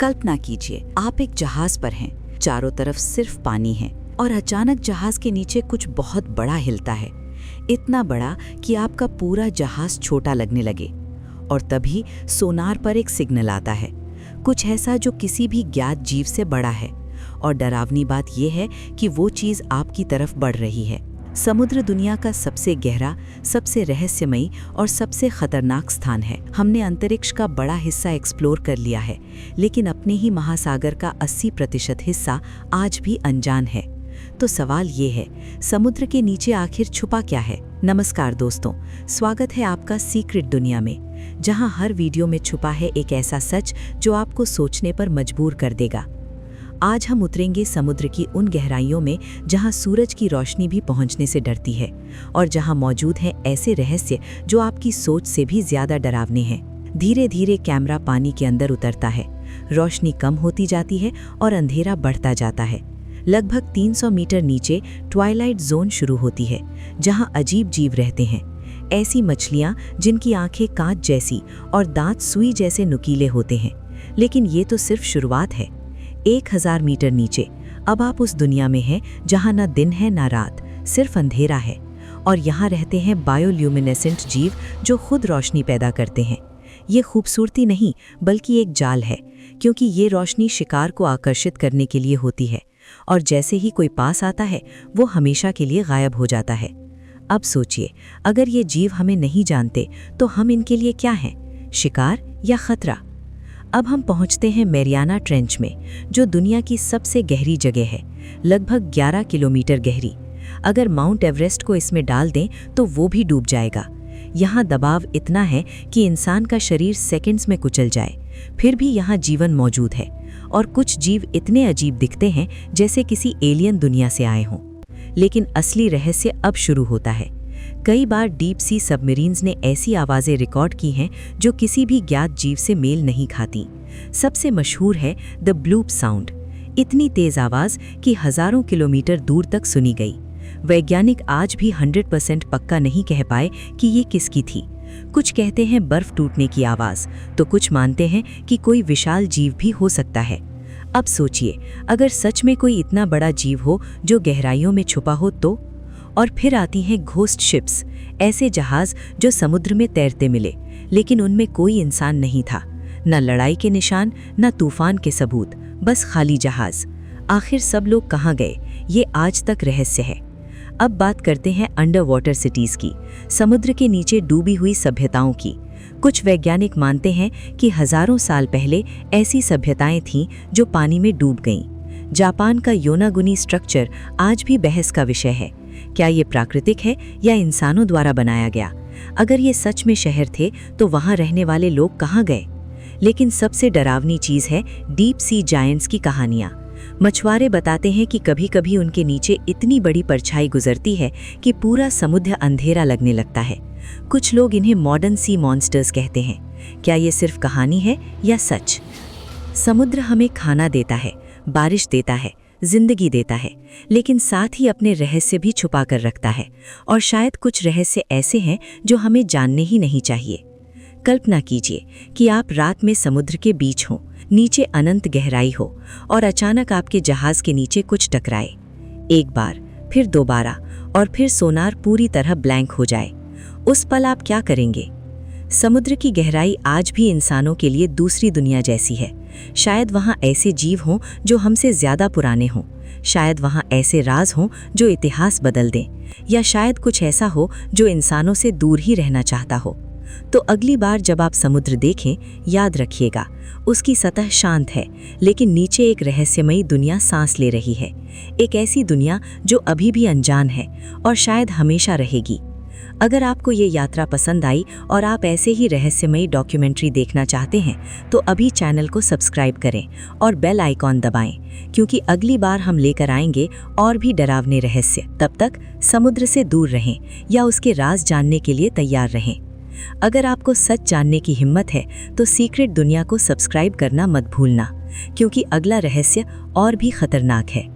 कल्पना कीजिए, आप एक जहाज पर हैं, चारों तरफ सिर्फ पानी है और अचानक जहाज के नीचे कुछ बहुत बड़ा हिलता है, इतना बड़ा कि आपका पूरा जहाज छोटा लगने लगे। और तभी सोनार पर एक सिग्नल आता है, कुछ ऐसा जो किसी भी ज्ञात जीव से बड़ा है। और डरावनी बात यह है कि वो चीज़ आपकी तरफ बढ़ रही है। समुद्र दुनिया का सबसे गहरा, सबसे रहस्यमयी और सबसे खतरनाक स्थान है। हमने अंतरिक्ष का बड़ा हिस्सा एक्सप्लोर कर लिया है, लेकिन अपने ही महासागर का 80% हिस्सा आज भी अनजान है। तो सवाल ये है, समुद्र के नीचे आखिर छुपा क्या है? नमस्कार दोस्तों, स्वागत है आपका सीक्रेट दुनिया में, जहां हर वीडियो में छुपा है एक ऐसा सच जो आपको सोचने पर मजबूर कर देगा। आज हम उतरेंगे समुद्र की उन गहराइयों में जहां सूरज की रोशनी भी पहुंचने से डरती है, और जहां मौजूद हैं ऐसे रहस्य जो आपकी सोच से भी ज्यादा डरावने हैं। धीरे धीरे कैमरा पानी के अंदर उतरता है, रोशनी कम होती जाती है और अंधेरा बढ़ता जाता है। लगभग 300 मीटर नीचे ट्वाइलाइट जोन शुरू होती है, जहां अजीब जीव रहते हैं। ऐसी मछलियां जिनकी आंखें कांच जैसी और दांत सुई जैसे नुकीले होते हैं। लेकिन ये तो सिर्फ शुरुआत है। 1000 मीटर नीचे अब आप उस दुनिया में हैं जहां ना दिन है ना रात, सिर्फ अंधेरा है। और यहाँ रहते हैं बायोल्यूमिनेसेंट जीव जो खुद रोशनी पैदा करते हैं। ये खूबसूरती नहीं बल्कि एक जाल है, क्योंकि ये रोशनी शिकार को आकर्षित करने के लिए होती है, और जैसे ही कोई पास आता है वो हमेशा के लिए गायब हो जाता है। अब सोचिए, अगर ये जीव हमें नहीं जानते तो हम इनके लिए क्या हैं, शिकार या खतरा? अब हम पहुंचते हैं मैरियाना ट्रेंच में, जो दुनिया की सबसे गहरी जगह है, लगभग 11 किलोमीटर गहरी। अगर माउंट एवरेस्ट को इसमें डाल दें तो वो भी डूब जाएगा। यहाँ दबाव इतना है कि इंसान का शरीर सेकंड्स में कुचल जाए। फिर भी यहाँ जीवन मौजूद है, और कुछ जीव इतने अजीब दिखते हैं जैसे किसी एलियन दुनिया से आए हों। लेकिन असली रहस्य अब शुरू होता है। कई बार डीप सी सबमरीन्स ने ऐसी आवाज़ें रिकॉर्ड की हैं जो किसी भी ज्ञात जीव से मेल नहीं खाती। सबसे मशहूर है द ब्लूप साउंड। इतनी तेज़ आवाज़ कि हज़ारों किलोमीटर दूर तक सुनी गई। वैज्ञानिक आज भी 100% पक्का नहीं कह पाए कि ये किसकी थी। कुछ कहते हैं बर्फ टूटने की आवाज़, तो कुछ मानते हैं कि कोई विशाल जीव भी हो सकता है। अब सोचिए, अगर सच में कोई इतना बड़ा जीव हो जो गहराइयों में छुपा हो तो? और फिर आती हैं घोस्ट शिप्स, ऐसे जहाज जो समुद्र में तैरते मिले, लेकिन उनमें कोई इंसान नहीं था। न लड़ाई के निशान, न तूफान के सबूत, बस खाली जहाज। आखिर सब लोग कहाँ गए, ये आज तक रहस्य है। अब बात करते हैं अंडर वाटर सिटीज़ की, समुद्र के नीचे डूबी हुई सभ्यताओं की। कुछ वैज्ञानिक मानते हैं कि हज़ारों साल पहले ऐसी सभ्यताएं थीं जो पानी में डूब गईं। जापान का योनागुनी स्ट्रक्चर आज भी बहस का विषय है। क्या ये प्राकृतिक है या इंसानों द्वारा बनाया गया? अगर ये सच में शहर थे तो वहाँ रहने वाले लोग कहाँ गए? लेकिन सबसे डरावनी चीज़ है डीप सी जायंट्स की कहानियाँ। मछुआरे बताते हैं कि कभी-कभी उनके नीचे इतनी बड़ी परछाई गुजरती है कि पूरा समुद्र अंधेरा लगने लगता है। कुछ लोग इन्हें मॉडर्न सी मॉन्स्टर्स कहते हैं। क्या ये सिर्फ कहानी है या सच? समुद्र हमें खाना देता है, बारिश देता है, जिंदगी देता है, लेकिन साथ ही अपने रहस्य भी छुपा कर रखता है। और शायद कुछ रहस्य ऐसे हैं जो हमें जानने ही नहीं चाहिए। कल्पना कीजिए कि आप रात में समुद्र के बीच हों, नीचे अनंत गहराई हो, और अचानक आपके जहाज के नीचे कुछ टकराए। एक बार, फिर दोबारा, और फिर सोनार पूरी तरह ब्लैंक हो जाए। उस पल आप क्या करेंगे? समुद्र की गहराई आज भी इंसानों के लिए दूसरी दुनिया जैसी है। शायद वहाँ ऐसे जीव हों जो हमसे ज़्यादा पुराने हों, शायद वहाँ ऐसे राज हों जो इतिहास बदल दें, या शायद कुछ ऐसा हो जो इंसानों से दूर ही रहना चाहता हो। तो अगली बार जब आप समुद्र देखें, याद रखिएगा, उसकी सतह शांत है, लेकिन नीचे एक रहस्यमयी दुनिया सांस ले रही है। एक ऐसी दुनिया जो अभी भी अनजान है और शायद हमेशा रहेगी। अगर आपको ये यात्रा पसंद आई और आप ऐसे ही रहस्यमयी डॉक्यूमेंट्री देखना चाहते हैं, तो अभी चैनल को सब्सक्राइब करें और बेल आइकॉन दबाएं, क्योंकि अगली बार हम लेकर आएंगे और भी डरावने रहस्य। तब तक समुद्र से दूर रहें या उसके राज जानने के लिए तैयार रहें। अगर आपको सच जानने की हिम्मत है तो सीक्रेट दुनिया को सब्सक्राइब करना मत भूलना, क्योंकि अगला रहस्य और भी खतरनाक है।